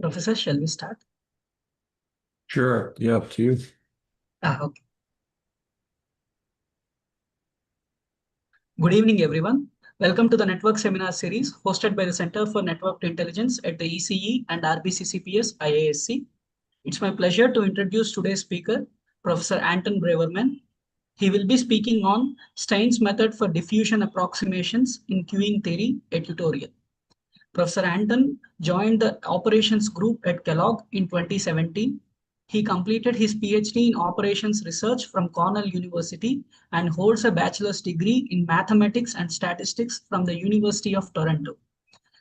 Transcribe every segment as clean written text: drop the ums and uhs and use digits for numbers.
Professor, shall we start? Sure. Yeah, up to you. Okay. Good evening, everyone. Welcome to the Network Seminar Series hosted by the Center for Networked Intelligence at the ECE and RBCCPS IASC. It's my pleasure to introduce today's speaker, Professor Anton Braverman. He will be speaking on Stein's method for diffusion approximations in queuing theory, a tutorial. Professor Anton joined the operations group at Kellogg in 2017. He completed his PhD in operations research from Cornell University and holds a bachelor's degree in mathematics and statistics from the University of Toronto.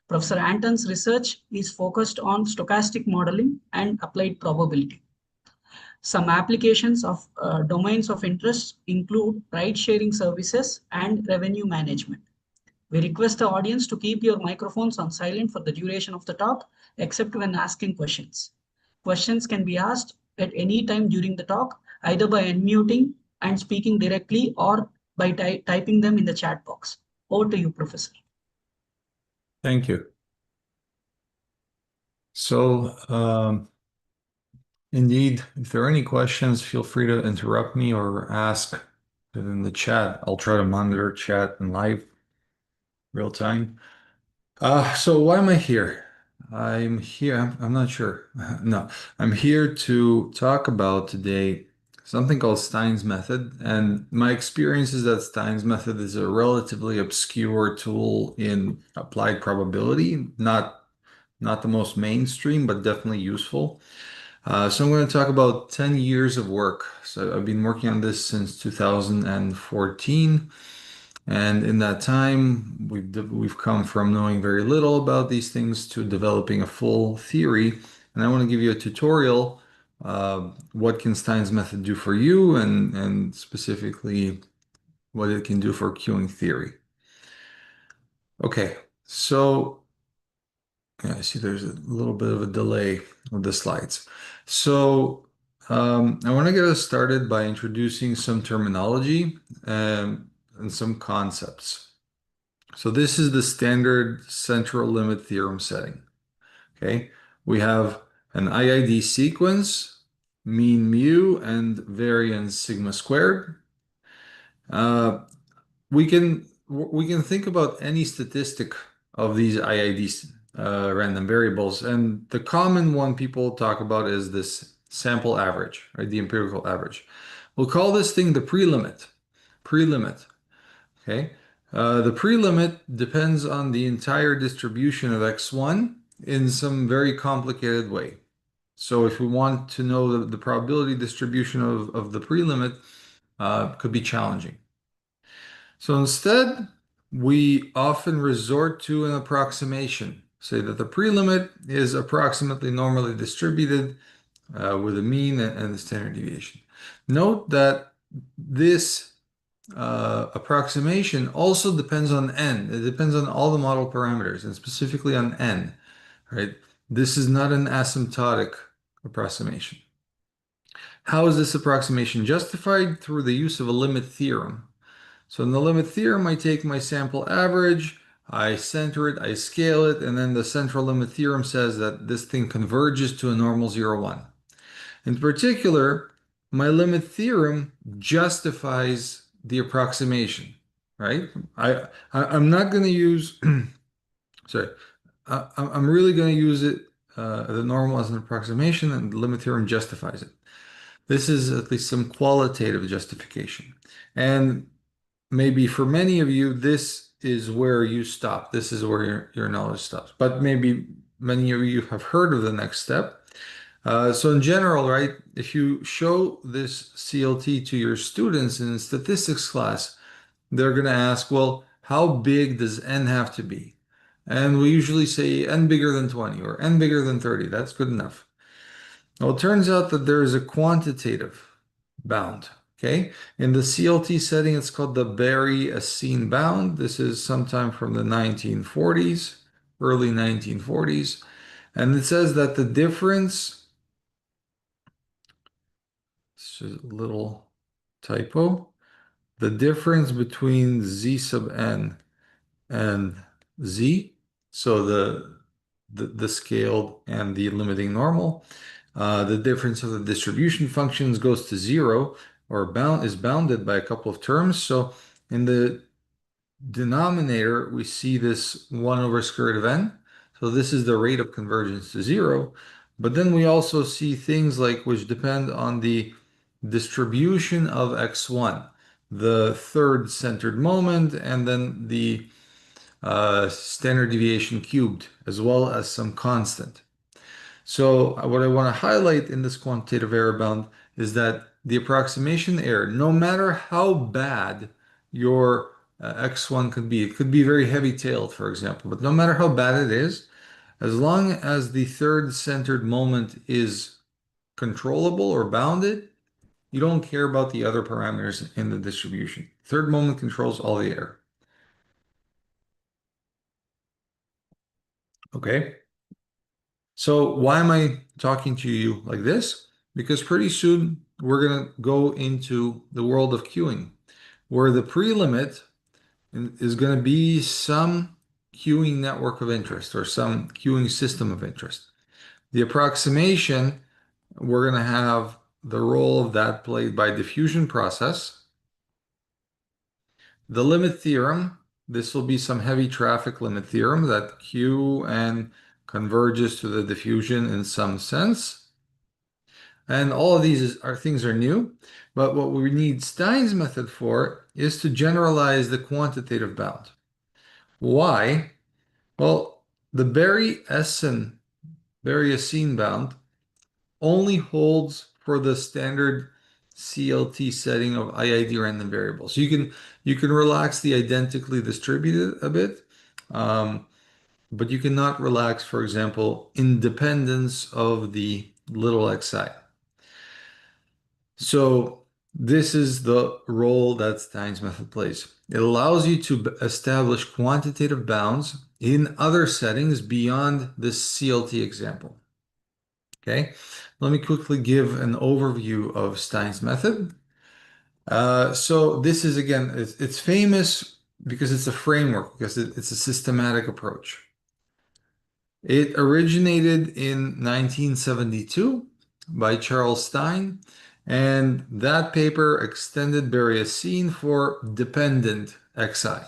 Professor Anton's research is focused on stochastic modeling and applied probability. Some applications of domains of interest include ride-sharing services and revenue management. We request the audience to keep your microphones on silent for the duration of the talk, except when asking questions. Questions can be asked at any time during the talk, either by unmuting and speaking directly or by typing them in the chat box. Over to you, Professor. Thank you. So, indeed, if there are any questions, feel free to interrupt me or ask in the chat. I'll try to monitor chat in live, real time. So why am I here? I'm here. I'm not sure. No, I'm here to talk about today something called Stein's method. And my experience is that Stein's method is a relatively obscure tool in applied probability, not the most mainstream, but definitely useful. So I'm going to talk about 10 years of work. So I've been working on this since 2014. And in that time, we've come from knowing very little about these things to developing a full theory. And I want to give you a tutorial. What can Stein's method do for you, and specifically what it can do for queuing theory. Okay, so yeah, I see there's a little bit of a delay of the slides. So I want to get us started by introducing some terminology and some concepts. So this is the standard central limit theorem setting. Okay, we have an IID sequence, mean mu, and variance sigma squared. Uh, we can think about any statistic of these IIDs, random variables, and the common one people talk about is this sample average, right? The empirical average. We'll call this thing the prelimit. Prelimit. Okay. The prelimit depends on the entire distribution of x1 in some very complicated way. So if we want to know the probability distribution of the prelimit, could be challenging. So instead, we often resort to an approximation. Say that the prelimit is approximately normally distributed with a mean and the standard deviation. Note that this approximation also depends on n. It depends on all the model parameters and specifically on n, right? This is not an asymptotic approximation. How is this approximation justified? Through the use of a limit theorem. So in the limit theorem, I take my sample average, I center it, I scale it, and then the central limit theorem says that this thing converges to a normal 0, 1. In particular, my limit theorem justifies the approximation, right? I'm not going to use, sorry, I'm really going to use it, the normal as an approximation, and the limit theorem justifies it. This is at least some qualitative justification. And maybe for many of you, this is where you stop. This is where your knowledge stops. But maybe many of you have heard of the next step. So in general, right, if you show this CLT to your students in statistics class, they're going to ask, well, how big does n have to be? And we usually say n bigger than 20 or n bigger than 30. That's good enough. Well, it turns out that there is a quantitative bound. Okay. In the CLT setting, it's called the Berry-Assine bound. This is sometime from the 1940s, early 1940s. And it says that the difference, it's just a little typo, the difference between z sub n and z, so the scaled and the limiting normal. The difference of the distribution functions goes to zero or is bounded by a couple of terms. So in the denominator, we see this 1 over square root of n. So this is the rate of convergence to zero. But then we also see things like which depend on the distribution of x1, the third centered moment, and then the standard deviation cubed, as well as some constant. So what I want to highlight in this quantitative error bound is that the approximation error, no matter how bad your x1 could be, it could be very heavy-tailed, for example, but no matter how bad it is, as long as the third centered moment is controllable or bounded, you don't care about the other parameters in the distribution. Third moment controls all the error. Okay. So why am I talking to you like this? Because pretty soon we're going to go into the world of queuing, where the prelimit is going to be some queuing network of interest or some queuing system of interest. The approximation, we're going to have the role of that played by diffusion process. The limit theorem, this will be some heavy traffic limit theorem that Qn converges to the diffusion in some sense. And all of these things are new, but what we need Stein's method for is to generalize the quantitative bound. Why? Well, the Berry-Essen bound only holds for the standard CLT setting of IID random variables. You can relax the identically distributed a bit, but you cannot relax, for example, independence of the little xi. So this is the role that Stein's method plays. It allows you to establish quantitative bounds in other settings beyond this CLT example. Okay, let me quickly give an overview of Stein's method. So this is, again, it's famous because it's a framework, because it's a systematic approach. It originated in 1972 by Charles Stein, and that paper extended Berry-Essen for dependent xi.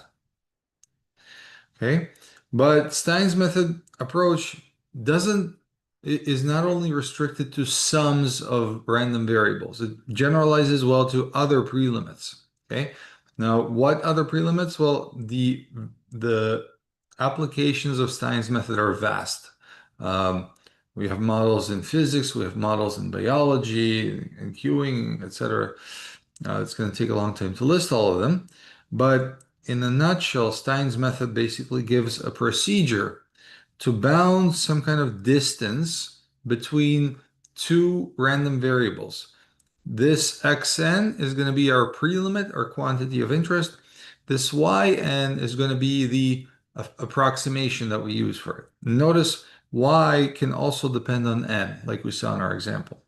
Okay, but Stein's method approach is not only restricted to sums of random variables. It generalizes well to other prelimits. Okay, now what other prelimits? Well, the applications of Stein's method are vast. We have models in physics, we have models in biology, and queuing, etc. It's going to take a long time to list all of them, but in a nutshell, Stein's method basically gives a procedure to bound some kind of distance between two random variables. This xn is going to be our prelimit, our quantity of interest. This yn is going to be the approximation that we use for it. Notice y can also depend on n, like we saw in our example.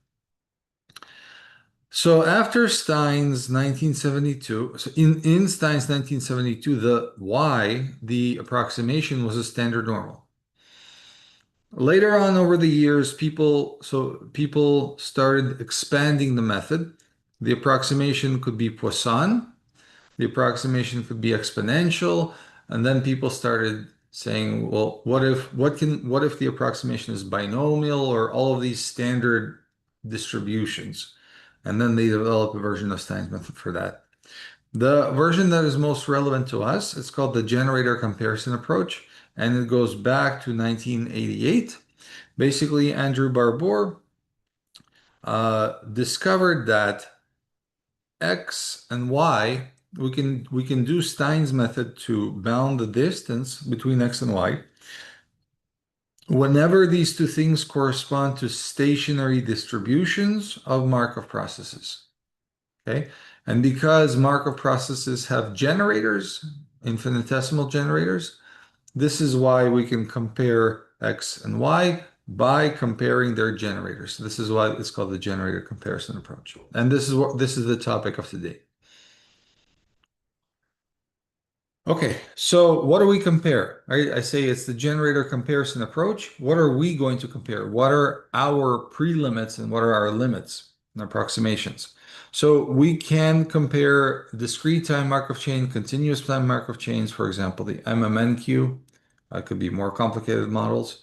So after Stein's 1972, so in Stein's 1972, the approximation was a standard normal. Later on over the years, people started expanding the method. The approximation could be Poisson, the approximation could be exponential, and then people started saying, well, what if the approximation is binomial or all of these standard distributions? And then they developed a version of Stein's method for that. The version that is most relevant to us, it's called the generator comparison approach, and it goes back to 1988. Basically, Andrew Barbour discovered that x and y, we can do Stein's method to bound the distance between x and y whenever these two things correspond to stationary distributions of Markov processes. Okay, and because Markov processes have generators, infinitesimal generators, this is why we can compare x and y by comparing their generators. This is why it's called the generator comparison approach. And this is the topic of today. Okay, so what do we compare? I say it's the generator comparison approach. What are we going to compare? What are our prelimits and what are our limits and approximations? So we can compare discrete time Markov chain, continuous time Markov chains, for example, the MMNQ. Could be more complicated models.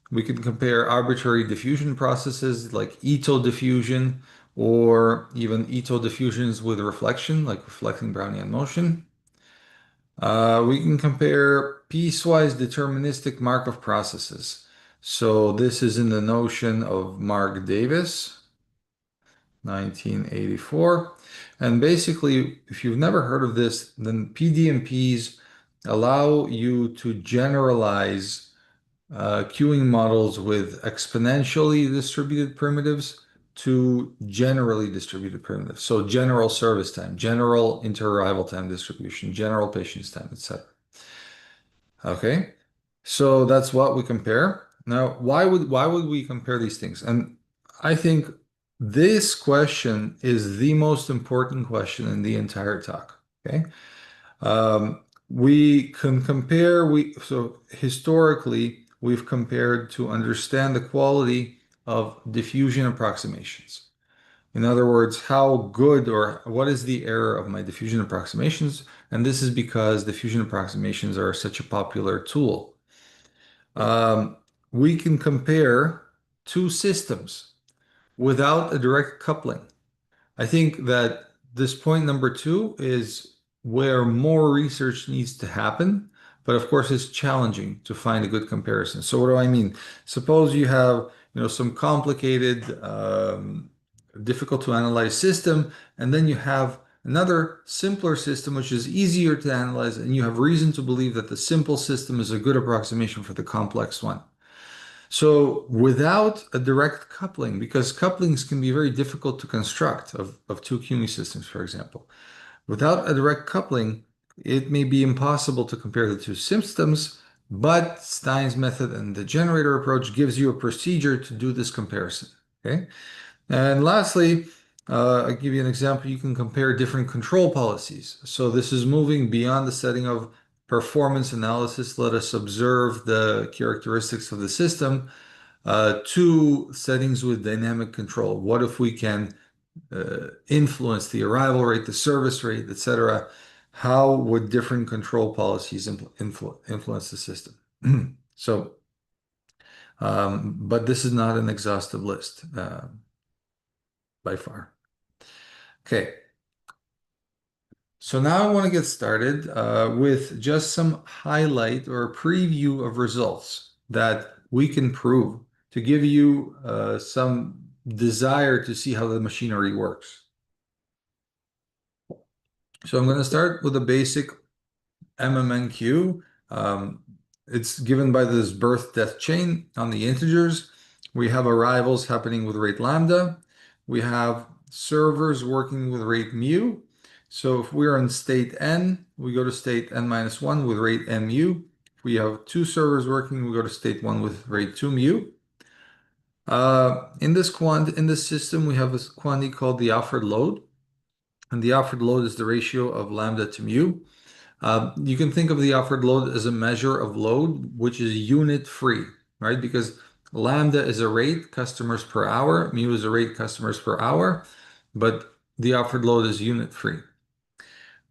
We can compare arbitrary diffusion processes like Ito diffusion or even Ito diffusions with reflection, like reflecting Brownian motion. We can compare piecewise deterministic Markov processes. So this is in the notion of Mark Davis, 1984. And basically, if you've never heard of this, then PDMPs allow you to generalize queuing models with exponentially distributed primitives to generally distributed primitives. So general service time, general inter-arrival time distribution, general patience time, etc. Okay, so that's what we compare. Now, why would we compare these things? And I think this question is the most important question in the entire talk. Okay. We can compare, so historically, we've compared to understand the quality of diffusion approximations. In other words, how good or what is the error of my diffusion approximations? And this is because diffusion approximations are such a popular tool. Um, we can compare two systems without a direct coupling. I think that this point number two is where more research needs to happen, but of course it's challenging to find a good comparison. So what do I mean? Suppose you have, some complicated, difficult to analyze system, and then you have another simpler system which is easier to analyze, and you have reason to believe that the simple system is a good approximation for the complex one. So without a direct coupling, because couplings can be very difficult to construct of two CUNY systems, for example. Without a direct coupling, it may be impossible to compare the two systems, but Stein's method and the generator approach gives you a procedure to do this comparison. Okay. And lastly, I'll give you an example. You can compare different control policies. So this is moving beyond the setting of performance analysis. Let us observe the characteristics of the system to settings with dynamic control. What if we can influence the arrival rate, the service rate, etc.? How would different control policies influence the system? So, but this is not an exhaustive list by far. Okay, so now I want to get started with just some highlight or a preview of results that we can prove to give you some desire to see how the machinery works. So I'm going to start with a basic MMNQ. It's given by this birth-death chain on the integers. We have arrivals happening with rate lambda. We have servers working with rate mu. So if we're in state n, we go to state n minus 1 with rate n mu. If we have two servers working, we go to state 1 with rate 2 mu. In this system, we have a quantity called the offered load. And the offered load is the ratio of lambda to mu. You can think of the offered load as a measure of load, which is unit free, right? Because lambda is a rate, customers per hour, mu is a rate, customers per hour, but the offered load is unit free.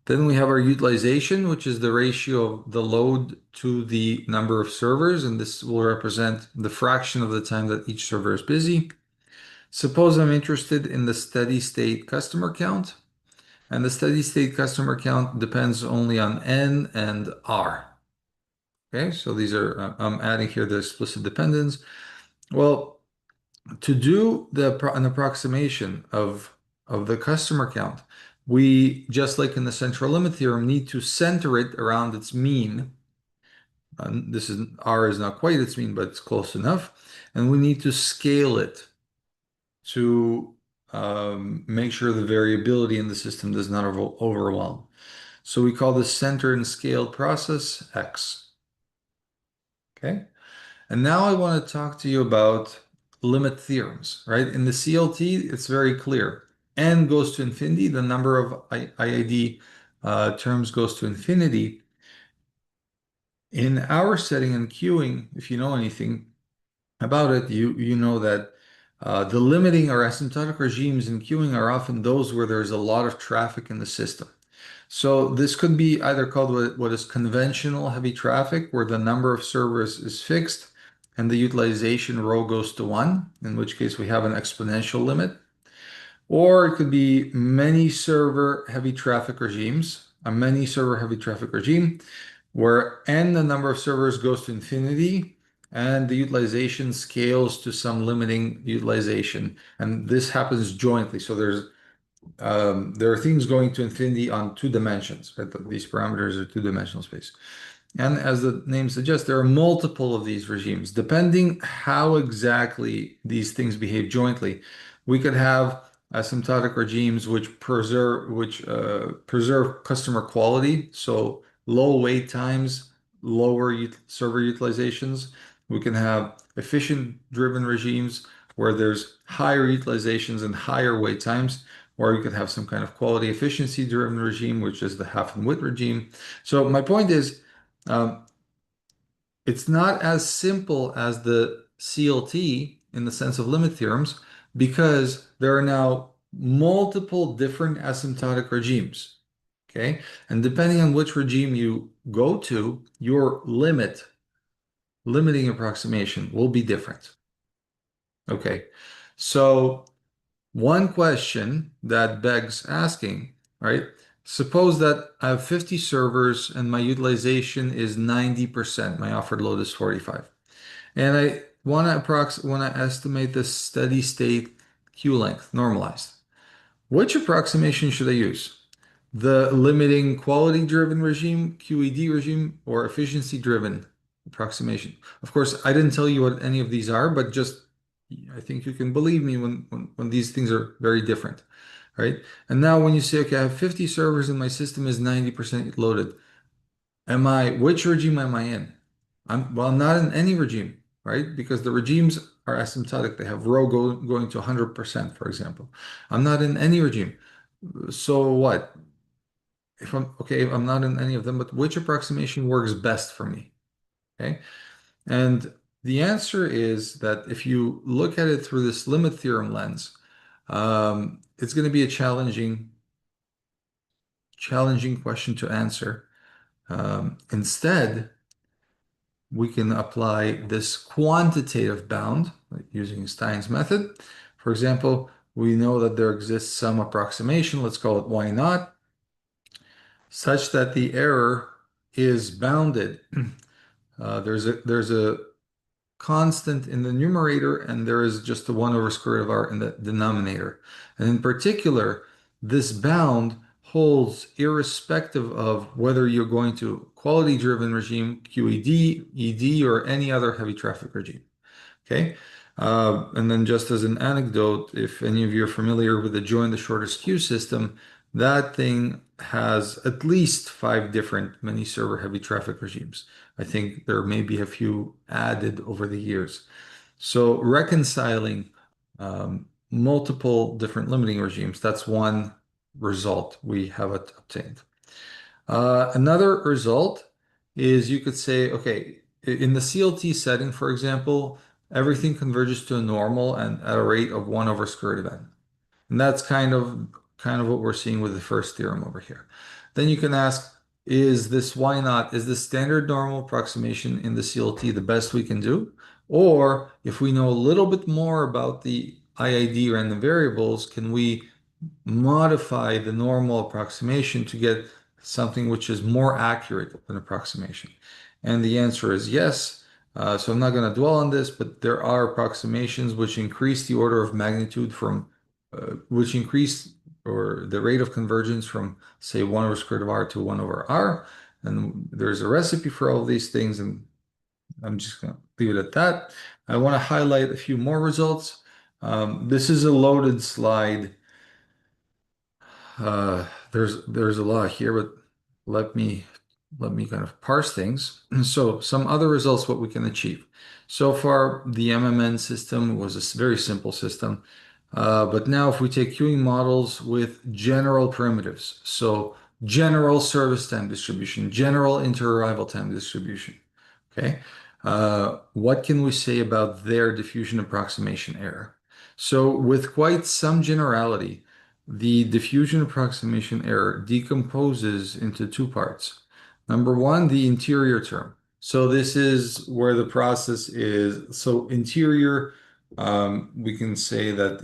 Then we have our utilization, which is the ratio of the load to the number of servers, and this will represent the fraction of the time that each server is busy. Suppose I'm interested in the steady state customer count. And the steady state customer count depends only on N and R. Okay, so these are, I'm adding here the explicit dependence. Well, to do an approximation of the customer count, we, just like in the central limit theorem, need to center it around its mean. This is R is not quite its mean, but it's close enough. And we need to scale it to make sure the variability in the system does not overwhelm. So we call this centered and scaled process X. Okay. And now I want to talk to you about limit theorems, right? In the CLT, it's very clear. N goes to infinity, the number of IID terms goes to infinity. In our setting and queuing, if you know anything about it, you know that the limiting or asymptotic regimes in queuing are often those where there's a lot of traffic in the system. So this could be either called what is conventional heavy traffic, where the number of servers is fixed and the utilization row goes to one, in which case we have an exponential limit. Or it could be many server heavy traffic regimes, a many server heavy traffic regime, where n the number of servers goes to infinity and the utilization scales to some limiting utilization. And this happens jointly. So there are things going to infinity on two dimensions, right? These parameters are two-dimensional space. And as the name suggests, there are multiple of these regimes. Depending how exactly these things behave jointly, we could have asymptotic regimes which preserve customer quality, so low wait times, lower server utilizations. We can have efficient-driven regimes where there's higher utilizations and higher wait times, or you could have some kind of quality efficiency-driven regime, which is the half and width regime. So my point is, um, it's not as simple as the CLT in the sense of limit theorems because there are now multiple different asymptotic regimes. Okay. And depending on which regime you go to, your limiting approximation will be different. Okay. So one question that begs asking, right? Suppose that I have 50 servers and my utilization is 90%. My offered load is 45. And I want to estimate the steady state queue length normalized. Which approximation should I use? The limiting quality driven regime, QED regime, or efficiency driven approximation? Of course, I didn't tell you what any of these are, but just I think you can believe me when these things are very different, right? And now when you say, okay, I have 50 servers and my system is 90% loaded, which regime am I in? I'm not in any regime, right? Because the regimes are asymptotic. They have going to 100%, for example. I'm not in any regime. So what? If I'm not in any of them, but which approximation works best for me? Okay. And the answer is that if you look at it through this limit theorem lens, it's going to be a challenging question to answer. Instead, we can apply this quantitative bound using Stein's method. For example, we know that there exists some approximation, let's call it y naught, such that the error is bounded. There's a constant in the numerator, and there is just the 1 over square root of r in the denominator. And in particular, this bound holds irrespective of whether you're going to quality-driven regime, QED, ED, or any other heavy traffic regime. Okay. And then just as an anecdote, if any of you are familiar with the join the shortest queue system, that thing has at least 5 different many server heavy traffic regimes. I think there may be a few added over the years. So reconciling multiple different limiting regimes, that's one result we have obtained. Another result is you could say, okay, in the CLT setting, for example, everything converges to a normal and at a rate of 1 over square root of n. And that's kind of what we're seeing with the first theorem over here. Then you can ask, is this y naught, is the standard normal approximation in the CLT the best we can do? Or if we know a little bit more about the IID random variables, can we modify the normal approximation to get something which is more accurate than approximation? And the answer is yes. So I'm not going to dwell on this, but there are approximations which increase the order of magnitude which increase or the rate of convergence from, say, 1 over square root of r to 1 over r. And there's a recipe for all of these things, and I'm just going to leave it at that. I want to highlight a few more results. This is a loaded slide. There's a lot here, but let me kind of parse things. So some other results, what we can achieve. So far, the MMN system was a very simple system. But now if we take queuing models with general primitives, so general service time distribution, general inter-arrival time distribution. Okay. What can we say about their diffusion approximation error? So with quite some generality, the diffusion approximation error decomposes into two parts. Number one, the interior term. So this is where the process is. So interior, we can say that,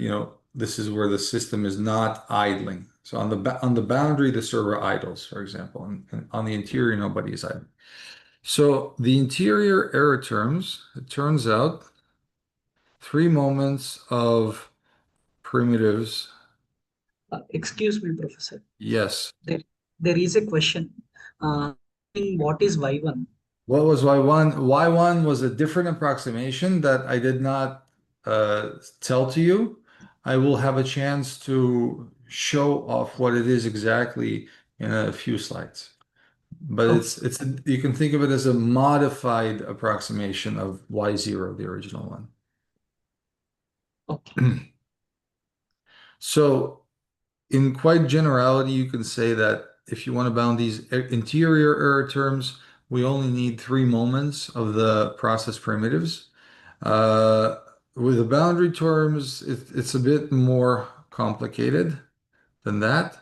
this is where the system is not idling. So on the boundary, the server idles, for example, and on the interior, nobody is idling. So the interior error terms, it turns out, three moments of primitives. Excuse me, Professor. Yes. There, there is a question. Uh, what is Y1? What was Y1? Y1 was a different approximation that I did not tell to you. I will have a chance to show off what it is exactly in a few slides. But Okay. you can think of it as a modified approximation of Y0, the original Okay. one. So in quite generality, you can say that if you want to bound these interior error terms, we only need three moments of the process primitives. Uh, with the boundary terms, it's a bit more complicated than that.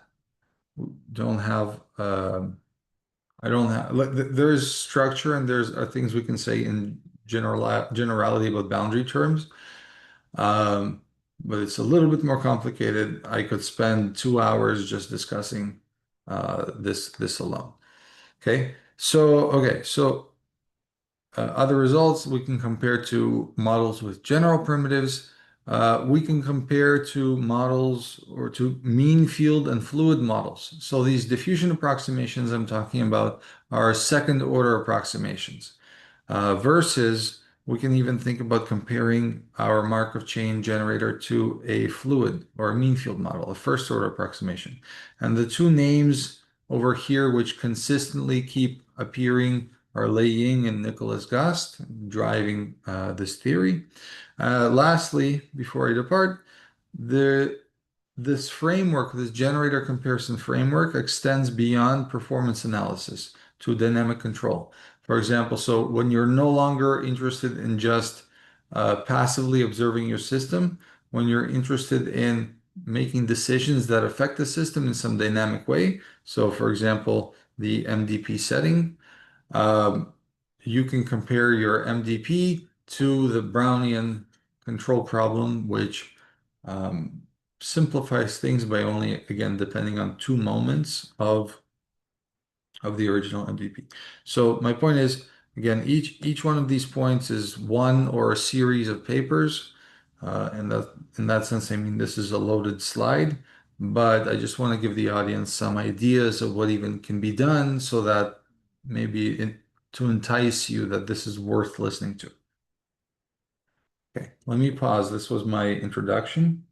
Don't have, I don't have, there is structure and there's are things we can say in generality about boundary terms. Um, but it's a little bit more complicated. I could spend 2 hours just discussing this alone. So other results we can compare to models with general primitives. We can compare to models or to mean field and fluid models. So these diffusion approximations I'm talking about are second order approximations versus we can even think about comparing our Markov chain generator to a fluid or a mean field model, a first order approximation. And the two names over here, which consistently keep appearing, are Lei Ying and Nicholas Gast, driving this theory. Lastly, before I depart, this framework, this generator comparison framework, extends beyond performance analysis to dynamic control. For example, so when you're no longer interested in just passively observing your system, when you're interested in making decisions that affect the system in some dynamic way, so for example, the MDP setting, um, you can compare your MDP to the Brownian control problem, which um, simplifies things by only, again, depending on two moments of the original MDP. So my point is, again, each one of these points is one or a series of papers. And that in that sense, I mean, this is a loaded slide, but I just want to give the audience some ideas of what even can be done so that maybe to entice you that this is worth listening to. Okay, let me pause. This was my introduction.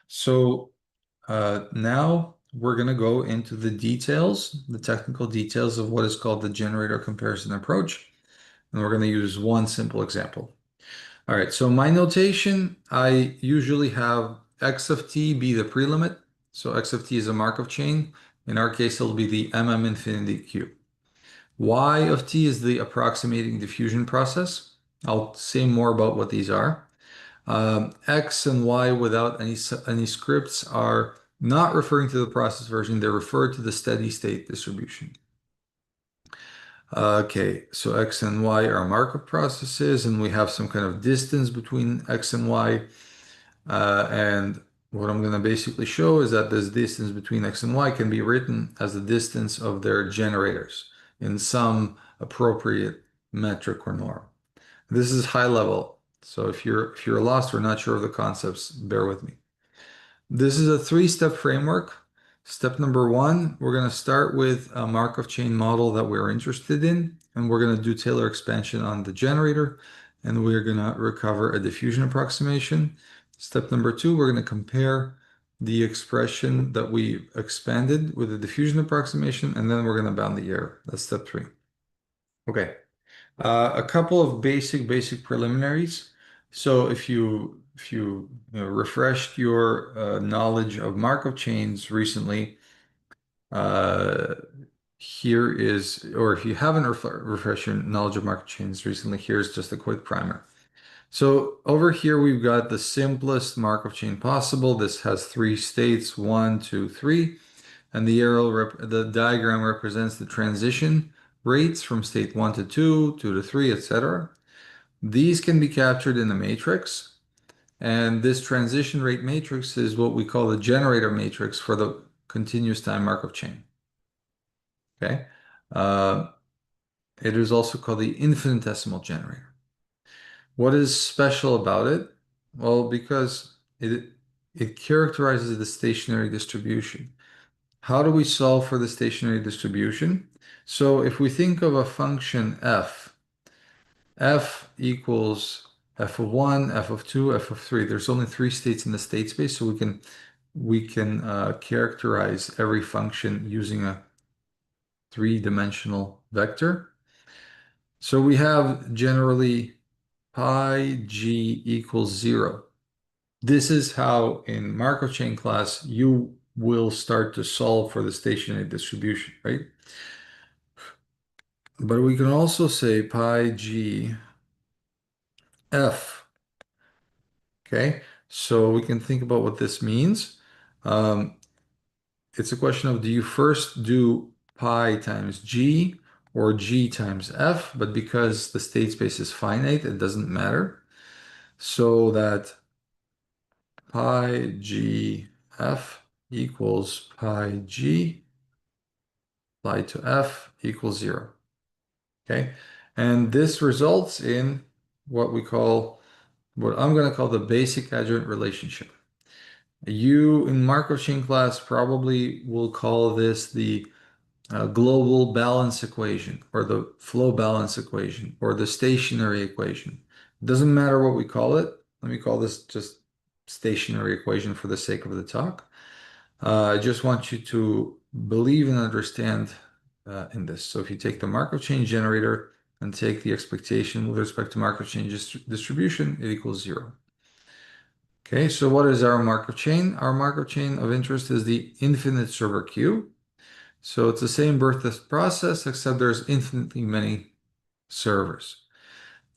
So now we're going to go into the details, the technical details of what is called the generator comparison approach. And we're going to use one simple example. All right, so my notation, I usually have x of t be the prelimit. So x of t is a Markov chain. In our case, it'll be the infinity cube. Y of t is the approximating diffusion process. I'll say more about what these are. X and Y without any scripts are not referring to the process version, they refer to the steady state distribution. Okay, so X and Y are Markov processes, and we have some kind of distance between X and Y. And what I'm going to basically show is that this distance between X and Y can be written as the distance of their generators in some appropriate metric or norm. This is high level. So if you're lost or not sure of the concepts, bear with me. This is a three-step framework. Step number one, we're going to start with a Markov chain model that we're interested in, and we're going to do Taylor expansion on the generator, and we're going to recover a diffusion approximation. Step number two, we're going to compare the expression that we expanded with the diffusion approximation, and then we're going to bound the error. That's step three. Okay. A couple of basic preliminaries. So if you if you, refreshed your knowledge of Markov chains recently, uh, here is, or if you haven't refreshed your knowledge of Markov chains recently, here's just a quick primer. So over here, we've got the simplest Markov chain possible. This has three states, 1, 2, 3, and the diagram represents the transition rates from state 1 to 2, 2 to 3, etc. These can be captured in a matrix, and this transition rate matrix is what we call the generator matrix for the continuous time Markov chain. Okay. Uh, it is also called the infinitesimal generator. What is special about it? Well, because it characterizes the stationary distribution. How do we solve for the stationary distribution? So if we think of a function f equals f of 1, f of 2, f of 3. There's only three states in the state space, so we can characterize every function using a three-dimensional vector. So we have generally pi g equals 0. This is how in Markov chain class you will start to solve for the stationary distribution, right? But we can also say pi g f. Okay, so we can think about what this means. It's a question of, do you first do pi times g or g times f? But because the state space is finite, it doesn't matter. So that pi g f equals pi g pi to f equals 0. Okay, and this results in what I'm going to call the basic adjoint relationship. You in Markov chain class probably will call this the global balance equation or the flow balance equation or the stationary equation. It doesn't matter what we call it. Let me call this just stationary equation for the sake of the talk. I just want you to believe and understand in this. So if you take the Markov chain generator and take the expectation with respect to Markov chain distribution, it equals 0. Okay, so what is our Markov chain? Our Markov chain of interest is the infinite server queue. So it's the same birth process, except there's infinitely many servers.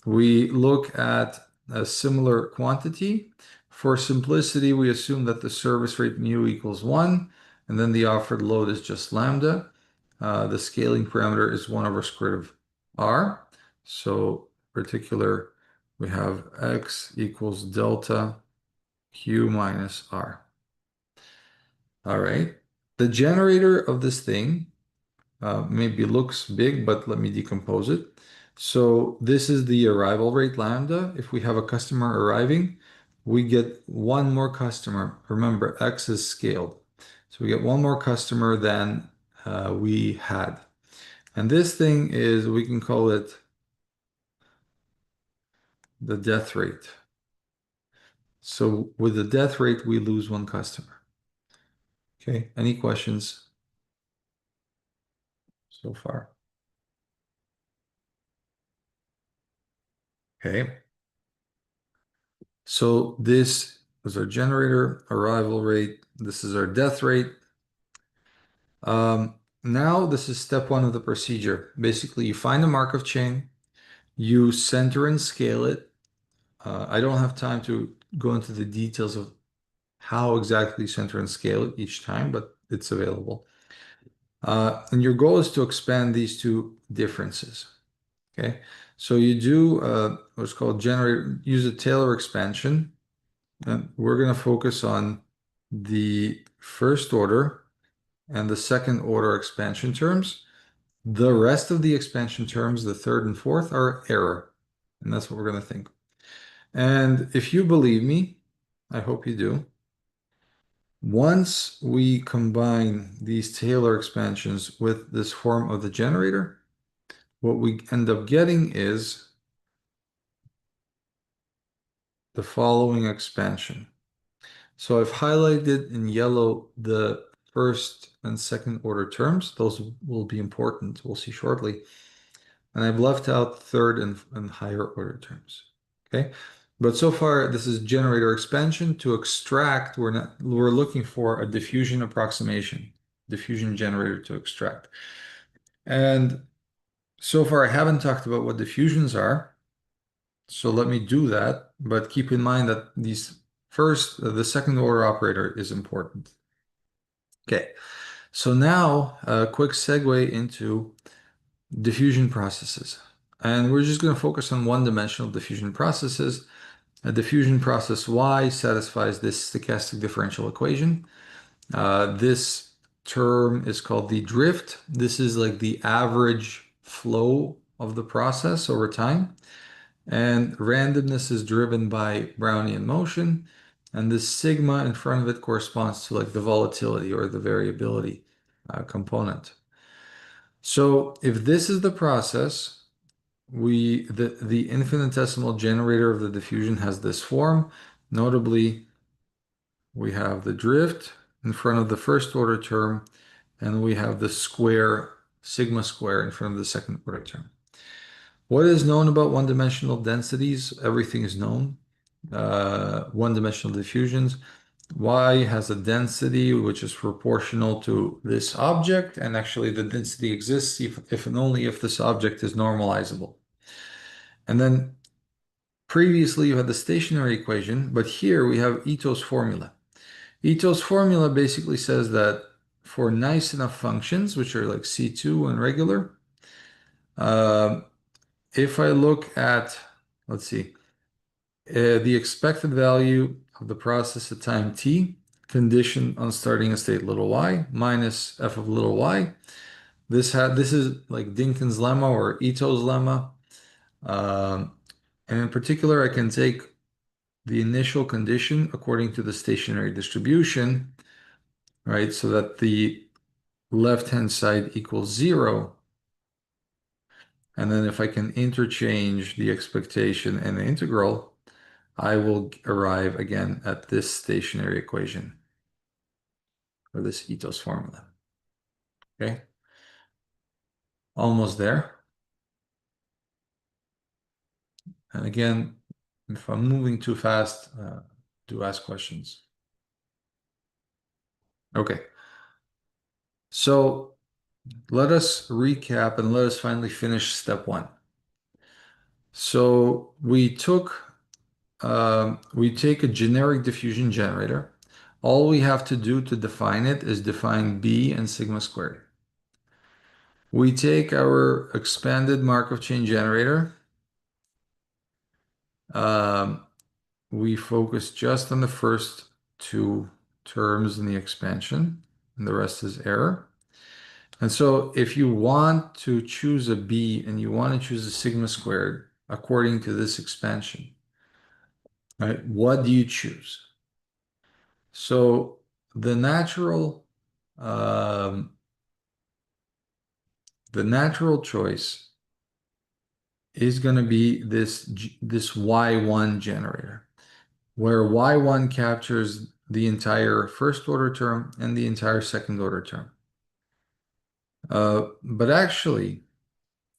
We look at a similar quantity. For simplicity, we assume that the service rate mu equals 1, and then the offered load is just lambda. The scaling parameter is 1 over square root of r. So particular, we have x equals delta q minus r. All right. The generator of this thing maybe looks big, but let me decompose it. So this is the arrival rate lambda. If we have a customer arriving, we get one more customer. Remember, x is scaled. So we get one more customer than we had. And this thing is, we can call it the death rate. So with the death rate, we lose one customer. Okay, any questions so far? Okay. So this is our generator arrival rate. This is our death rate. Now this is step one of the procedure. Basically, you find a Markov chain, you center and scale it. I don't have time to go into the details of how exactly you center and scale it each time, but it's available. And your goal is to expand these two differences. Okay, so you do what's called use a Taylor expansion. And we're going to focus on the first order and the second order expansion terms. The rest of the expansion terms, the third and fourth, are error. And that's what we're going to think. And if you believe me, I hope you do. Once we combine these Taylor expansions with this form of the generator, what we end up getting is the following expansion. So I've highlighted in yellow the first and second order terms. Those will be important. We'll see shortly. And I've left out third and higher order terms. Okay. But so far, this is generator expansion. To extract, we're looking for a diffusion approximation, diffusion generator to extract. And so far, I haven't talked about what diffusions are. So let me do that. But keep in mind that the second order operator is important. Okay. So now a quick segue into diffusion processes. And we're just going to focus on one-dimensional diffusion processes. A diffusion process Y satisfies this stochastic differential equation. This term is called the drift. This is like the average flow of the process over time. And randomness is driven by Brownian motion. And this sigma in front of it corresponds to like the volatility or the variability component. So if this is the process, the infinitesimal generator of the diffusion has this form. Notably, we have the drift in front of the first order term, and we have the square, sigma square in front of the second order term. What is known about one-dimensional densities? Everything is known. One-dimensional diffusions. Y has a density which is proportional to this object, and actually the density exists if and only if this object is normalizable. And then previously you had the stationary equation, but here we have Ito's formula. Ito's formula basically says that for nice enough functions, which are like C2 and regular, if I look at, let's see, the expected value of the process at time t, conditioned on starting a state little y, minus f of little y. This is like Dinkin's lemma or Ito's lemma. And in particular, I can take the initial condition according to the stationary distribution, right? So that the left-hand side equals 0. And then if I can interchange the expectation and the integral, I will arrive again at this stationary equation or this Ito's formula. Okay. Almost there. And again, if I'm moving too fast, do ask questions. Okay. So let us recap and let us finally finish step one. So we take a generic diffusion generator. All we have to do to define it is define B and sigma squared. We take our expanded Markov chain generator. We focus just on the first two terms in the expansion, and the rest is error. And so if you want to choose a B and you want to choose a sigma squared according to this expansion, right, what do you choose? So the natural choice is going to be this Y1 generator, where Y1 captures the entire first order term and the entire second order term. But actually,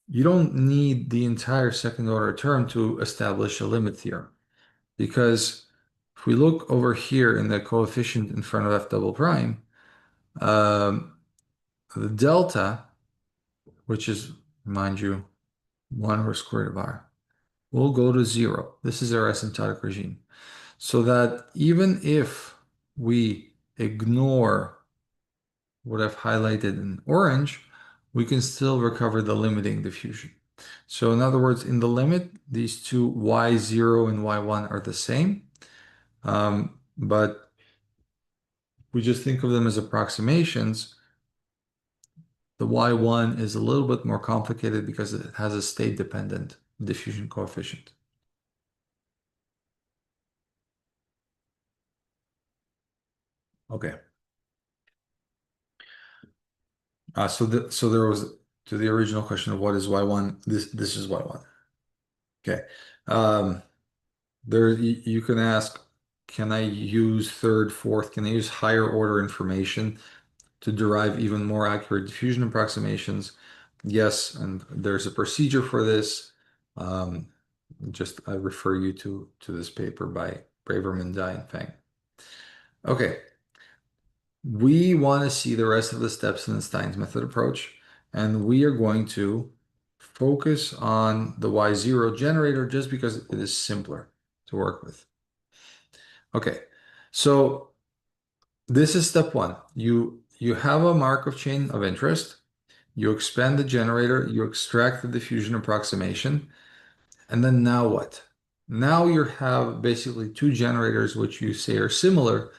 you don't need the entire second order term to establish a limit theorem, because if we look over here in the coefficient in front of f double prime, the delta, which is, mind you, 1 over square root of r, will go to 0. This is our asymptotic regime. So that even if we ignore what I've highlighted in orange, we can still recover the limiting diffusion. So in other words, in the limit, these two y0 and y1 are the same, but we just think of them as approximations. The y1 is a little bit more complicated because it has a state-dependent diffusion coefficient. Okay. So there was, to the original question of what is y1, this is y1. Okay. You can ask, can I use third, fourth, can I use higher order information to derive even more accurate diffusion approximations? Yes, and there's a procedure for this. Just I refer you to this paper by Braverman, Dye, and Fang. Okay, we want to see the rest of the steps in the Stein's method approach, and we are going to focus on the Y0 generator just because it is simpler to work with. Okay, so this is step one. You have a Markov chain of interest. You expand the generator, you extract the diffusion approximation, and then now what? Now you have basically two generators which you say are similar,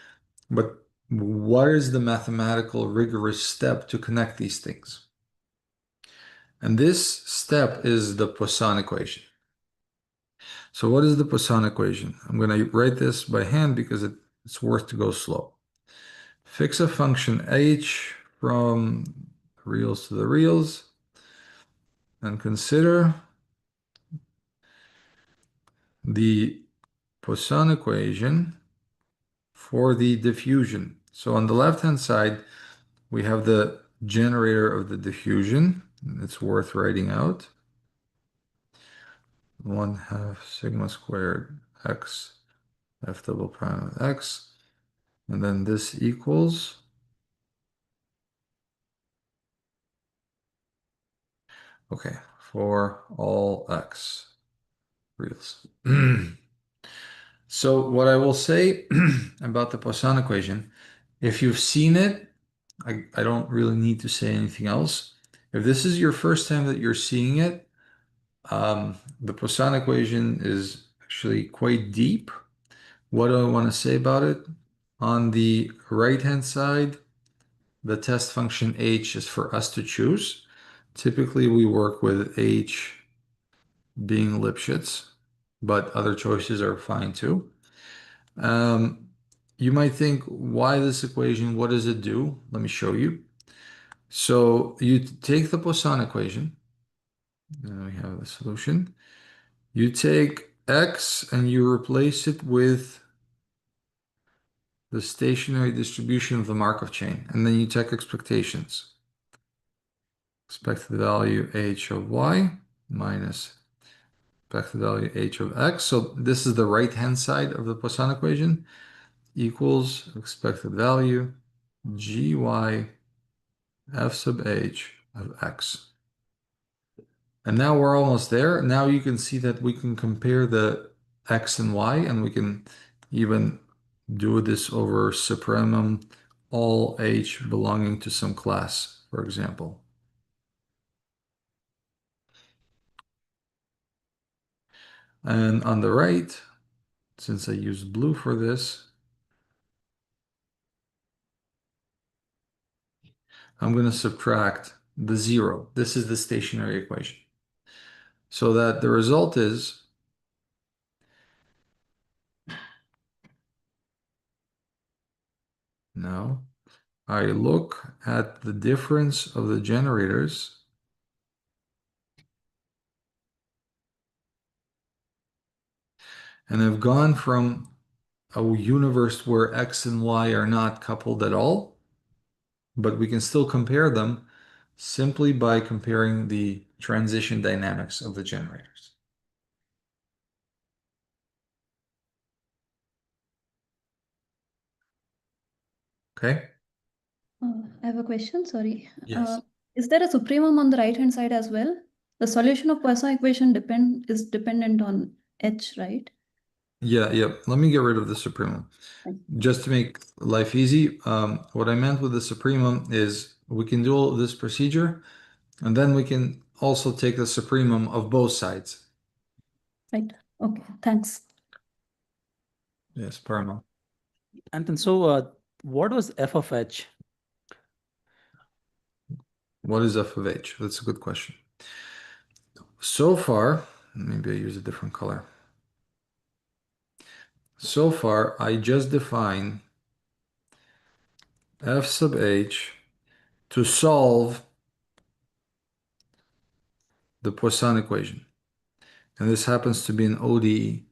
but what is the mathematical rigorous step to connect these things? And this step is the Poisson equation. So what is the Poisson equation? I'm going to write this by hand because it's worth to go slow. Fix a function h from reals to the reals and consider the Poisson equation for the diffusion. So on the left-hand side, we have the generator of the diffusion. It's worth writing out. 1/2 sigma squared x f double prime of x. And then this equals, okay, for all x reals. So what I will say about the Poisson equation, if you've seen it, I don't really need to say anything else. If this is your first time that you're seeing it, the Poisson equation is actually quite deep. What do I want to say about it? On the right-hand side, the test function h is for us to choose. Typically, we work with h being Lipschitz, but other choices are fine too. Um, you might think, why this equation? What does it do? Let me show you. So you take the Poisson equation, and we have the solution. You take x and you replace it with the stationary distribution of the Markov chain, and then you take expectations. Expected value h of y minus expected value h of x. So this is the right-hand side of the Poisson equation, equals expected value gy f sub h of x. And now we're almost there. Now you can see that we can compare the x and y, and we can even do this over supremum all h belonging to some class, for example. And on the right, since I used blue for this, I'm going to subtract the 0. This is the stationary equation. So that the result is now I look at the difference of the generators and I've gone from a universe where x and y are not coupled at all, but we can still compare them simply by comparing the transition dynamics of the generators. Okay? I have a question, sorry. Yes. Is there a supremum on the right-hand side as well? The solution of Poisson equation is dependent on h, right? Yeah. Let me get rid of the supremum. Just to make life easy, what I meant with the supremum is we can do this procedure, and then we can also take the supremum of both sides. Right. Okay, thanks. Yes, paramount. Anton, so what was f of h? What is f of h? That's a good question. So far, maybe I use a different color. So far, I just define f sub h to solve the Poisson equation. And this happens to be an ODE.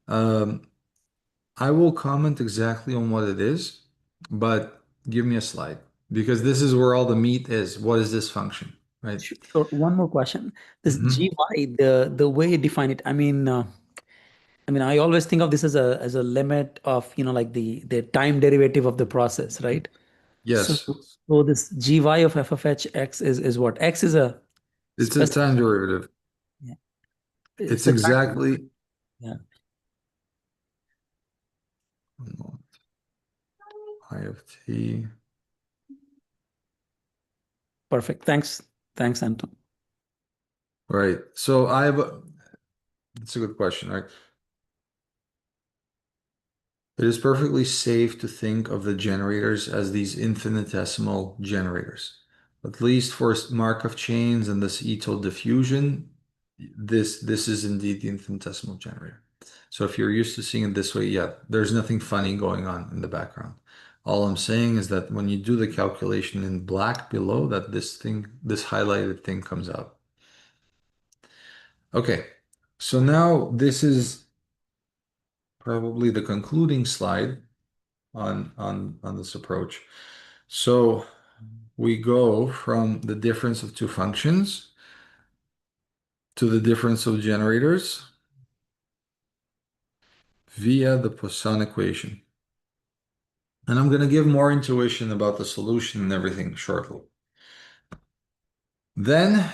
I will comment exactly on what it is, but give me a slide because this is where all the meat is. What is this function? right? Sure. One more question. This Mhm. GY, the way you define it, I always think of this as a limit of, like the time derivative of the process, right? So, Yes, so this GY of f of h(x) is what? X is a it's a specific, time derivative. yeah. It's It's a time, exactly, yeah. one moment. I of t. Perfect. Thanks, Anton. Right. So I have that's a good question, right? It is perfectly safe to think of the generators as these infinitesimal generators. At least for Markov chains and this Ito diffusion, this is indeed the infinitesimal generator. So if you're used to seeing it this way, yeah, there's nothing funny going on in the background. All I'm saying is that when you do the calculation in black below, that this highlighted thing comes out. Okay, so now this is probably the concluding slide on this approach. So we go from the difference of two functions to the difference of generators via the Poisson equation. And I'm going to give more intuition about the solution and everything shortly. Then,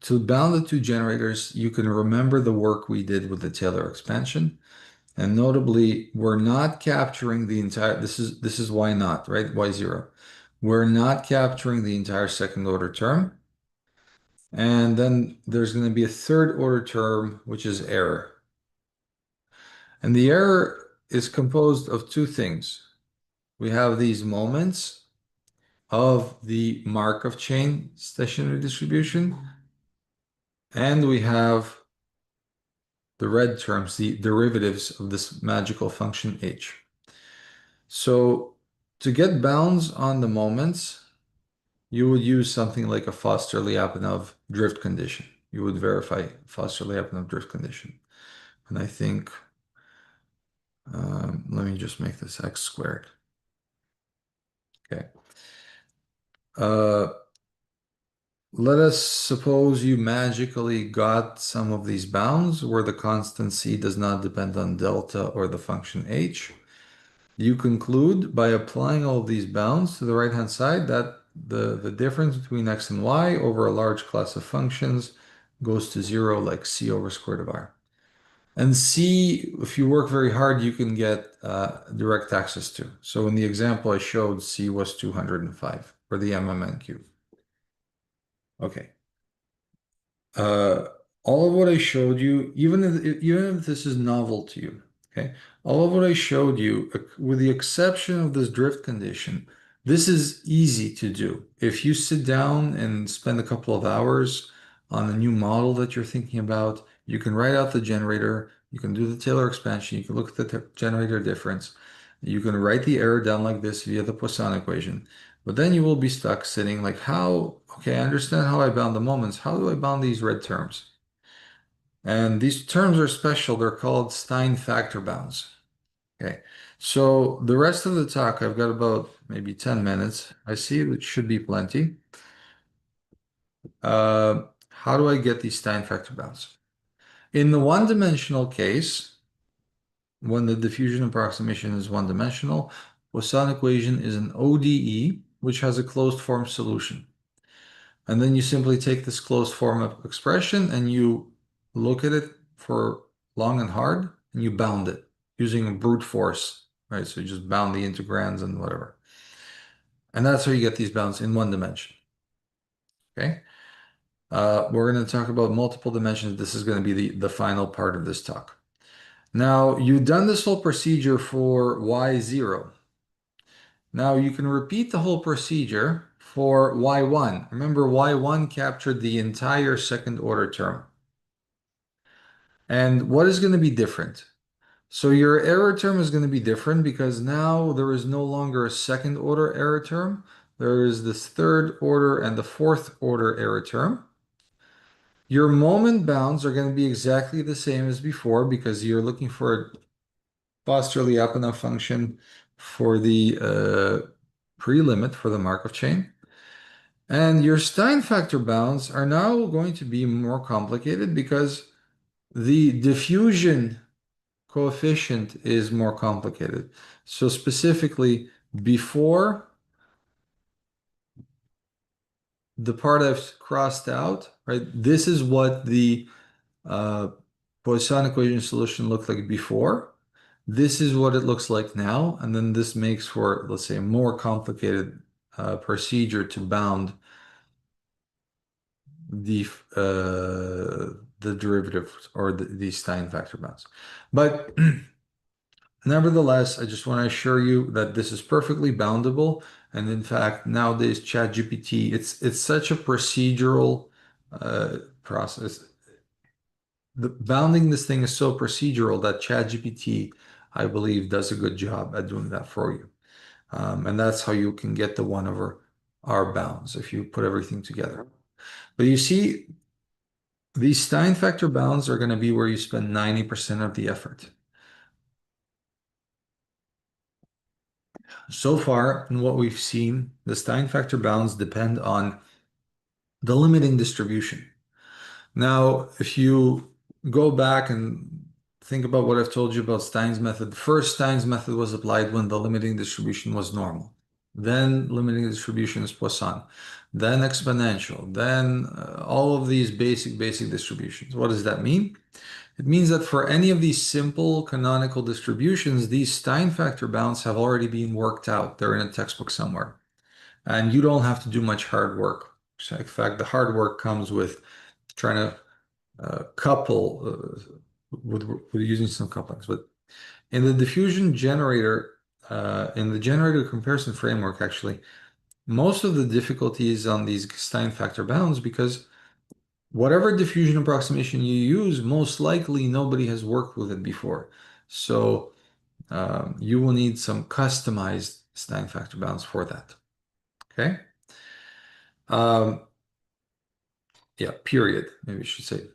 to bound the two generators, you can remember the work we did with the Taylor expansion. And notably, we're not capturing the entire, this is why not, right? Why zero. We're not capturing the entire second order term. And then there's going to be a third order term, which is error. And the error is composed of two things. We have these moments of the Markov chain stationary distribution, and we have the red terms, the derivatives of this magical function h. So to get bounds on the moments, you would use something like a Foster-Lyapunov drift condition. You would verify Foster-Lyapunov drift condition. And I think, let me just make this x squared. Okay. Let us suppose you magically got some of these bounds where the constant c does not depend on delta or the function h. You conclude by applying all these bounds to the right-hand side that the difference between x and y over a large class of functions goes to zero, like c over square root of r. And c, if you work very hard, you can get direct access to. So in the example I showed, c was 205 for the MMNQ. Okay. All of what I showed you, even if this is novel to you, okay, all of what I showed you, with the exception of this drift condition, this is easy to do. If you sit down and spend a couple of hours on a new model that you're thinking about, you can write out the generator, you can do the Taylor expansion, you can look at the generator difference, you can write the error down like this via the Poisson equation. But then you will be stuck sitting like, how, okay, I understand how I bound the moments. How do I bound these red terms? And these terms are special. They're called Stein factor bounds. Okay. So the rest of the talk, I've got about maybe 10 minutes. I see it should be plenty. How do I get these Stein factor bounds? In the one-dimensional case, when the diffusion approximation is one-dimensional, Poisson equation is an ODE, which has a closed form solution. And then you simply take this closed form of expression and you look at it for long and hard and you bound it using brute force, right? So you just bound the integrands and whatever. And that's how you get these bounds in one dimension. Okay. We're going to talk about multiple dimensions. This is going to be the final part of this talk. Now, you've done this whole procedure for y0. Now you can repeat the whole procedure for y1. Remember, y1 captured the entire second order term. And what is going to be different? So your error term is going to be different because now there is no longer a second order error term. There is this third order and the fourth order error term. Your moment bounds are going to be exactly the same as before because you're looking for a Foster-Lyapunov function for the pre-limit for the Markov chain. And your Stein factor bounds are now going to be more complicated because the diffusion coefficient is more complicated. So specifically, before the part I've crossed out, right? This is what the Poisson equation solution looked like before. This is what it looks like now. And then this makes for, let's say, a more complicated procedure to bound the derivative or the Stein factor bounds. But nevertheless, I just want to assure you that this is perfectly boundable. And in fact, nowadays, ChatGPT, it's such a procedural process. The bounding this thing is so procedural that ChatGPT, I believe, does a good job at doing that for you. And that's how you can get the 1 over R bounds if you put everything together. But you see, these Stein factor bounds are going to be where you spend 90% of the effort. So far, in what we've seen, the Stein factor bounds depend on the limiting distribution. Now, if you go back and think about what I've told you about Stein's method, the first Stein's method was applied when the limiting distribution was normal. Then limiting distribution is Poisson, then exponential, then all of these basic distributions. What does that mean? It means that for any of these simple canonical distributions, these Stein factor bounds have already been worked out. They're in a textbook somewhere. And you don't have to do much hard work. So in fact, the hard work comes with trying to couple with using some couplings. But in the diffusion generator, in the generator comparison framework, actually, most of the difficulties on these Stein factor bounds because whatever diffusion approximation you use, most likely nobody has worked with it before. So you will need some customized Stein factor bounds for that. Okay. Yeah, period. Maybe I should say.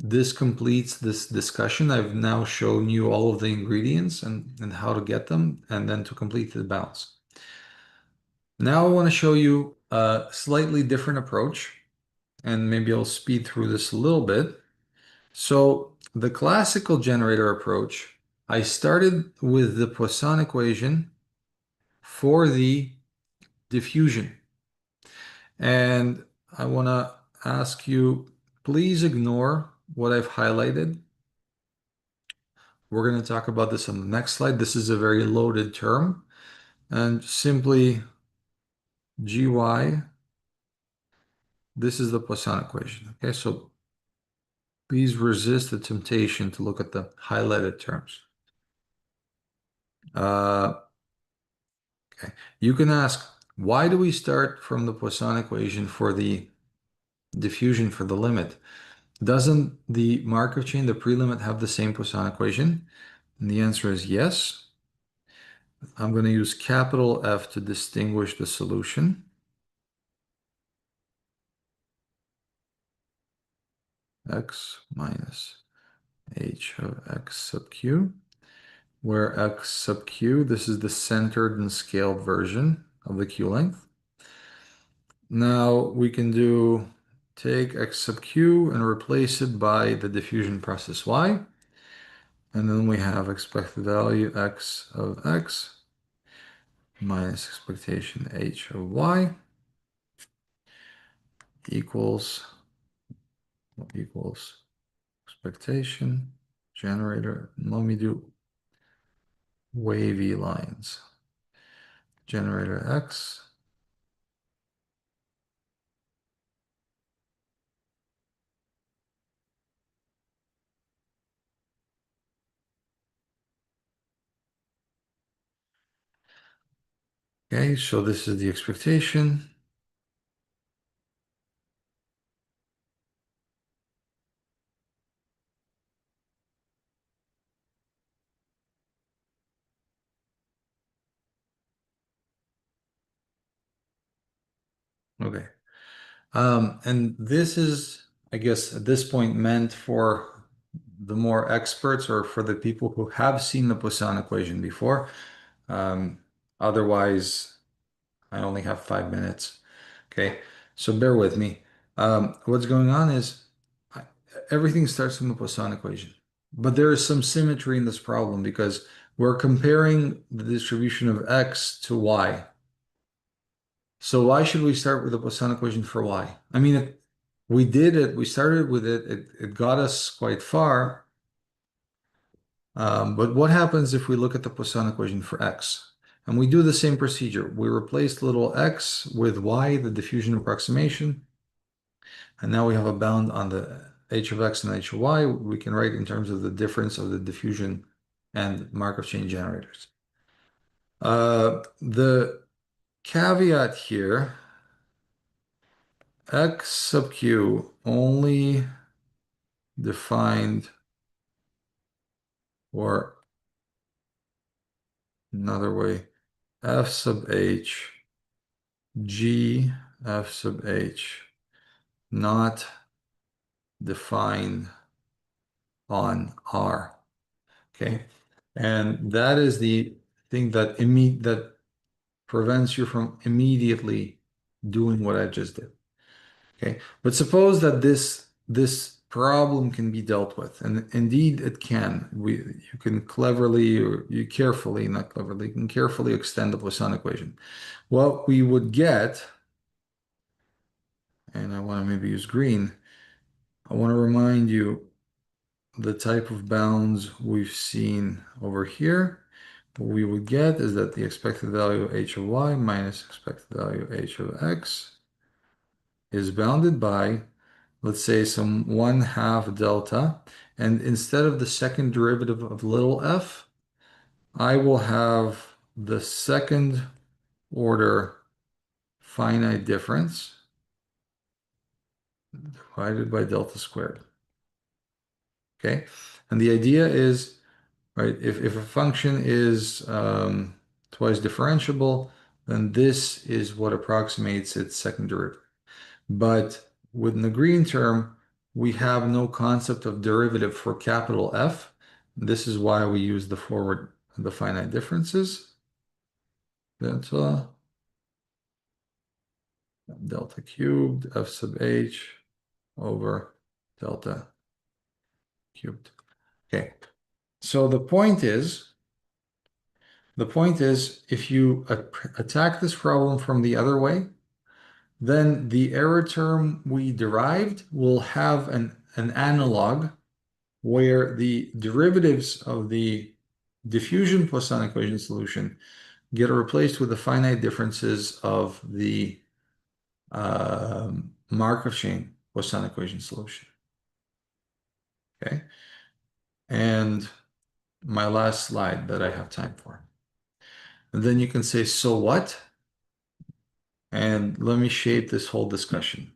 This completes this discussion. I've now shown you all of the ingredients and how to get them, and then to complete the bounds. Now I want to show you a slightly different approach, and maybe I'll speed through this a little bit. So the classical generator approach, I started with the Poisson equation for the diffusion. And I want to ask you, please ignore what I've highlighted. We're going to talk about this on the next slide. This is a very loaded term. And simply gy, this is the Poisson equation. Okay, so please resist the temptation to look at the highlighted terms. Okay, you can ask, why do we start from the Poisson equation for the diffusion for the limit? Doesn't the Markov chain, the prelimit, have the same Poisson equation? And the answer is yes. I'm going to use capital F to distinguish the solution. X minus h of x sub q, where x sub q, this is the centered and scaled version of the q length. Now we can take x sub q and replace it by the diffusion process y. And then we have expected value x of x minus expectation h of y equals expectation generator. Let me do wavy lines. Generator x okay, so this is the expectation. Okay. And this is, I guess, at this point meant for the more experts or for the people who have seen the Poisson equation before. Otherwise, I only have 5 minutes. Okay, so bear with me. What's going on is I- everything starts from the Poisson equation, but there is some symmetry in this problem because we're comparing the distribution of x to y. So why should we start with the Poisson equation for y? I mean, we did it, we started with it, it got us quite far. But what happens if we look at the Poisson equation for x? And we do the same procedure. We replace little x with y, the diffusion approximation. And now we have a bound on the h of x and h of y. We can write in terms of the difference of the diffusion and Markov chain generators. The caveat here, x sub q only defined, or another way, f sub h, g f sub h, not defined on R. Okay, and that is the thing that that prevents you from immediately doing what I just did. Okay, but suppose that this problem can be dealt with, and indeed it can. You can cleverly, or you carefully, not cleverly, you can carefully extend the Poisson equation. What we would get, and I want to maybe use green, I want to remind you the type of bounds we've seen over here. What we would get is that the expected value of h of y minus expected value of h of x is bounded by, let's say, some 1/2 delta. And instead of the second derivative of little f, I will have the second order finite difference divided by delta squared. Okay, and the idea is, right, if a function is twice differentiable, then this is what approximates its second derivative. But with the green term, we have no concept of derivative for capital F. This is why we use the finite differences. Delta cubed f sub h over delta cubed. Okay, so the point is, if you attack this problem from the other way, then the error term we derived will have an analog where the derivatives of the diffusion Poisson equation solution get replaced with the finite differences of the Markov chain Poisson equation solution. Okay, and my last slide that I have time for. And then you can say, so what? And let me shape this whole discussion.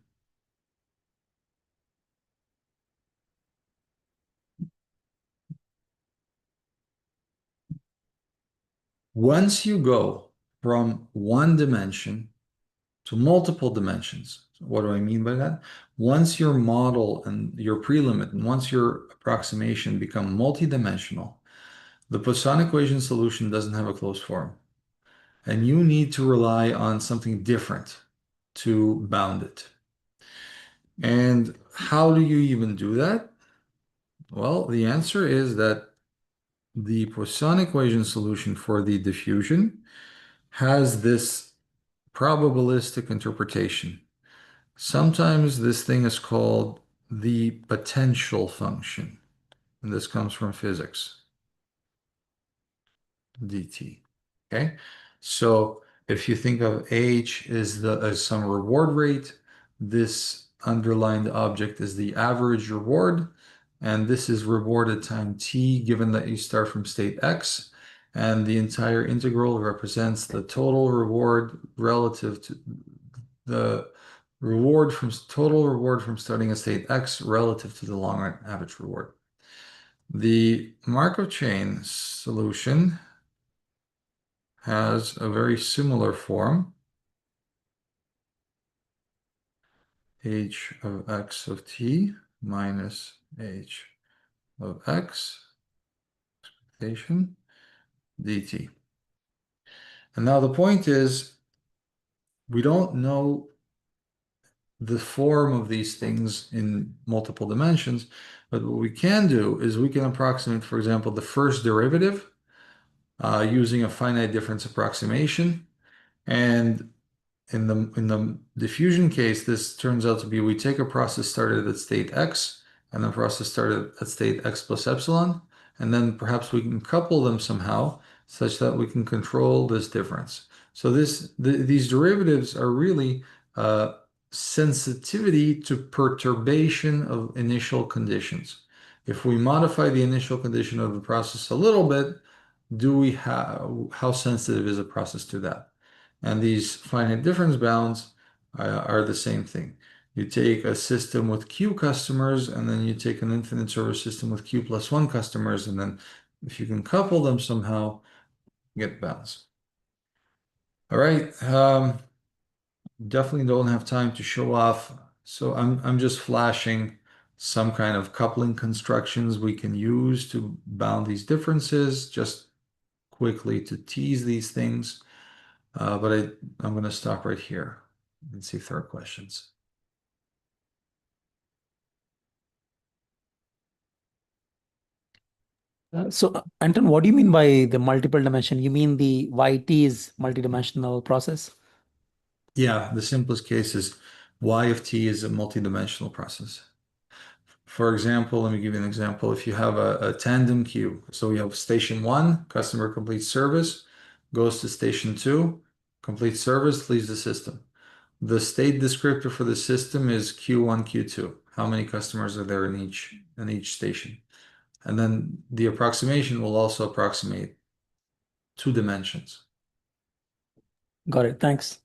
Once you go from one dimension to multiple dimensions, what do I mean by that? Once your model and your prelimit, and once your approximation become multidimensional, the Poisson equation solution doesn't have a closed form. And you need to rely on something different to bound it. And how do you even do that? Well, the answer is that the Poisson equation solution for the diffusion has this probabilistic interpretation. Sometimes this thing is called the potential function, and this comes from physics, dt. Okay, so if you think of h as some reward rate, this underlined object is the average reward, and this is rewarded time t, given that you start from state x, and the entire integral represents the total reward relative to the total reward from starting at state x relative to the long run average reward. The Markov chain solution has a very similar form. H of x of t minus h of x expectation dt. And now the point is, we don't know the form of these things in multiple dimensions. But what we can do is we can approximate, for example, the first derivative using a finite difference approximation. And in the diffusion case, this turns out to be we take a process started at state x and the process started at state x plus epsilon, and then perhaps we can couple them somehow such that we can control this difference. So these derivatives are really sensitivity to perturbation of initial conditions. If we modify the initial condition of the process a little bit, how sensitive is a process to that? And these finite difference bounds are the same thing. You take a system with Q customers, and then you take an infinite server system with Q plus 1 customers, and then if you can couple them somehow, get bounds. All right. Definitely don't have time to show off. So I'm just flashing some kind of coupling constructions we can use to bound these differences, just quickly to tease these things. But I'm going to stop right here and see if there are questions. So, Anton, what do you mean by the multiple dimension? You mean the YT is multidimensional process? Yeah, the simplest case is y of t is a multidimensional process. For example, let me give you an example. If you have a tandem queue, so we have station 1, customer completes service, goes to station 2, completes service, leaves the system. The state descriptor for the system is Q1, Q2. How many customers are there in each station? And then the approximation will also approximate 2 dimensions. Got it. Thanks.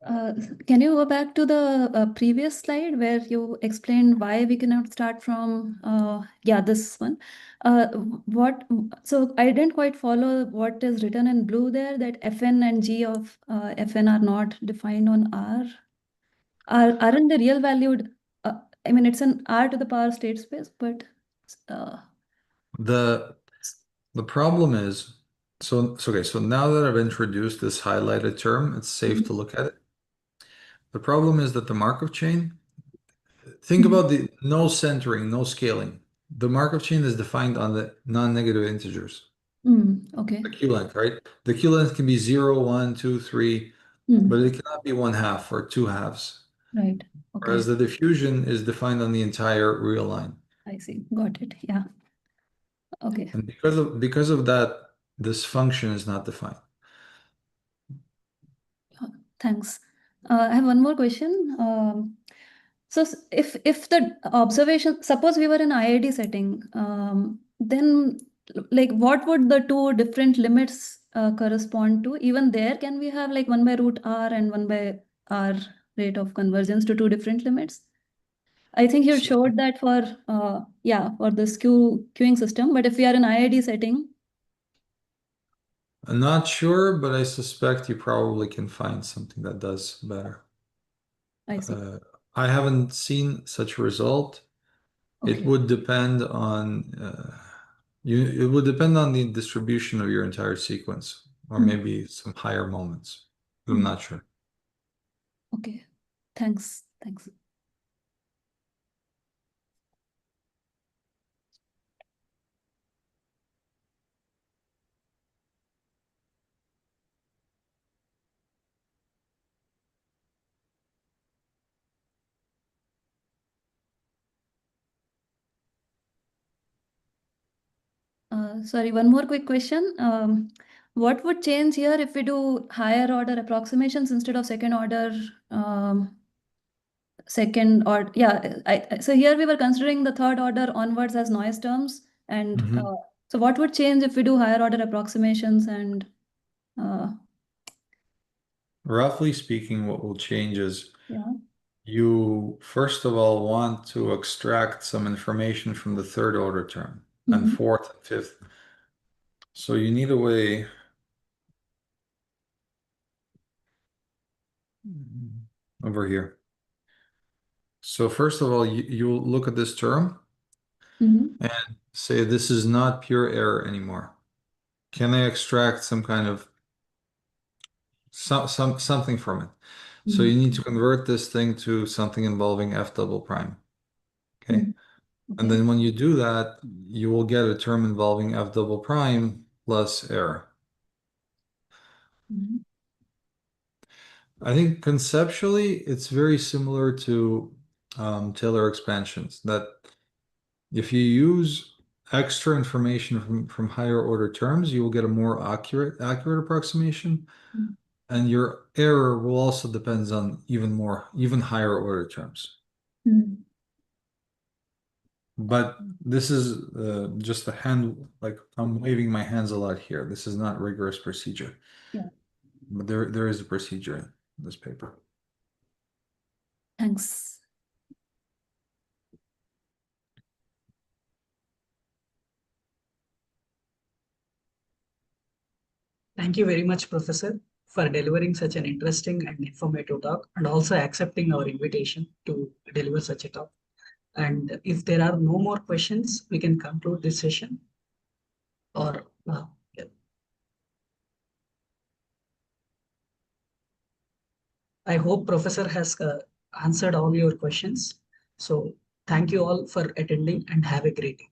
Can you go back to the previous slide where you explained why we cannot start from, this one. So I didn't quite follow what is written in blue there, that Fn and G of Fn are not defined on R. Aren't they real valued? I mean, it's an R to the power state space, but The problem is, okay, so now that I've introduced this highlighted term, it's safe to look at it. The problem is that the Markov chain, think about the no centering, no scaling. The Markov chain is defined on the non-negative integers. Okay. The Q-length, right? The Q-length can be 0, 1, 2, 3, but it cannot be 1/2 or 2/2. Right. Okay. Whereas the diffusion is defined on the entire real line. I see. Got it. Yeah. Okay. And because of that, this function is not defined. Thanks. I have one more question. So if the observation, suppose we were in IID setting, then like what would the two different limits correspond to? Even there, can we have like 1 by root R and 1 by R rate of convergence to two different limits? I think you showed that for for this queuing system, but if we are in IID setting, I'm not sure, but I suspect you probably can find something that does better. I see. I haven't seen such a result. It Okay. would depend on it would depend on the distribution of your entire sequence, or maybe some higher moments. I'm not sure. Okay. Thanks. Thanks. Sorry, one more quick question. What would change here if we do higher order approximations instead of second order? So here we were considering the third order onwards as noise terms, and so what would change if we do higher order approximations and Roughly speaking, what will change is yeah. you first of all want to extract some information from the third order term and fourth and fifth. So you need a way over here. So first of all, you look at this term and say this is not pure error anymore. Can I extract some kind of something from it? So you need to convert this thing to something involving f double prime. Okay. And then when you do that, you will get a term involving f double prime plus error. I think conceptually, it's very similar to Taylor expansions, that if you use extra information from higher order terms, you will get a more accurate approximation. And your error will also depend on even higher order terms. But this is just a hand, like I'm waving my hands a lot here. This is not rigorous procedure. Yeah. But there is a procedure in this paper. Thanks. Thank you very much, Professor, for delivering such an interesting and informative talk, and also accepting our invitation to deliver such a talk. And if there are no more questions, we can conclude this session. Or yeah. I hope Professor has answered all your questions. So thank you all for attending and have a great day.